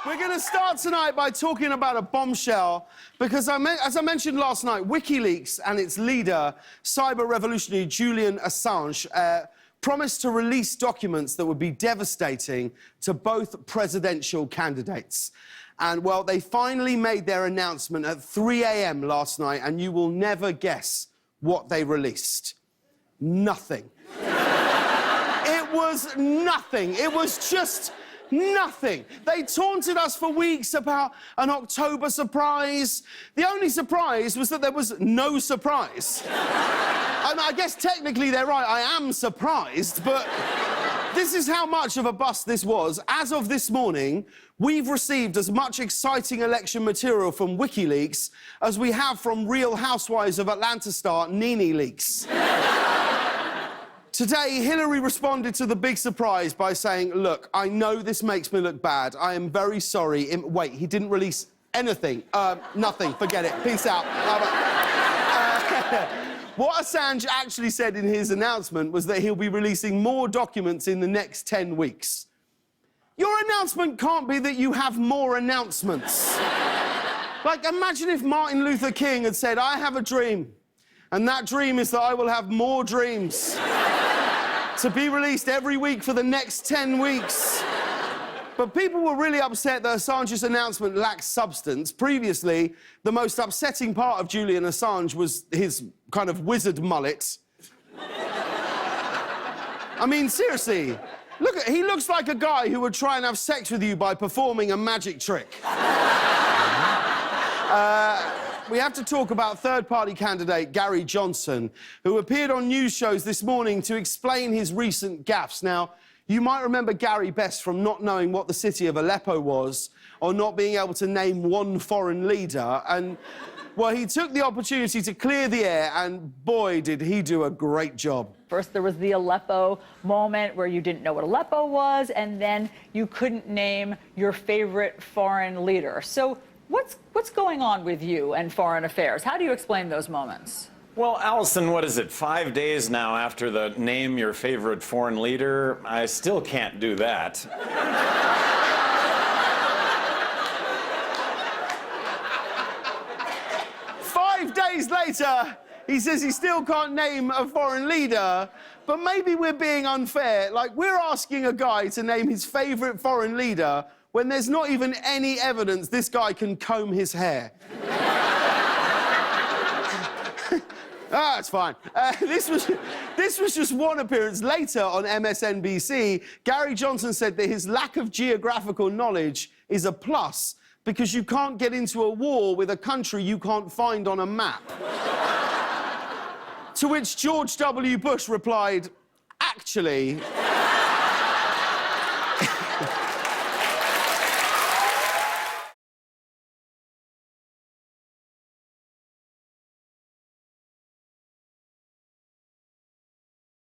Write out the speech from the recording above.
We're going to start tonight by talking about a bombshell because, as I mentioned last night, Wikileaks and its leader, cyber revolutionary Julian Assange, promised to release documents that would be devastating to both presidential candidates. And, well, they finally made their announcement at 3 a.m. last night, and you will never guess what they released. Nothing. It was nothing. It was just nothing. They taunted us for weeks about an October surprise. The only surprise was that there was no surprise. I guess technically they're right, I am surprised, but this is how much of a bust this was. As of this morning, we've received as much exciting election material from WikiLeaks as we have from Real Housewives of Atlanta star Nene Leaks. Today, Hillary responded to the big surprise by saying, look, I know this makes me look bad. I am very sorry. Wait, he didn't release anything. Nothing. Forget it. Peace out. What Assange actually said in his announcement was that he'll be releasing more documents in the next 10 weeks. Your announcement can't be that you have more announcements. Like, imagine if Martin Luther King had said, I have a dream, and that dream is that I will have more dreams to be released every week for the next 10 weeks. But people were really upset that Assange's announcement lacked substance. Previously, the most upsetting part of Julian Assange was his kind of wizard mullet. I mean, seriously, he looks like a guy who would try and have sex with you by performing a magic trick. We have to talk about third-party candidate Gary Johnson, who appeared on news shows this morning to explain his recent gaffes. Now, you might remember Gary best from not knowing what the city of Aleppo was or not being able to name one foreign leader. And, well, he took the opportunity to clear the air, and boy, did he do a great job. First, there was the Aleppo moment where you didn't know what Aleppo was, and then you couldn't name your favorite foreign leader. So what's going on with you and foreign affairs? How do you explain those moments? Well, Allison, what is it, 5 days now after the name your favorite foreign leader? I still can't do that. 5 days later, he says he still can't name a foreign leader, but maybe we're being unfair. Like, we're asking a guy to name his favorite foreign leader when there's not even any evidence this guy can comb his hair. It's fine. This was just one appearance. Later on MSNBC, Gary Johnson said that his lack of geographical knowledge is a plus because you can't get into a war with a country you can't find on a map. To which George W. Bush replied, actually,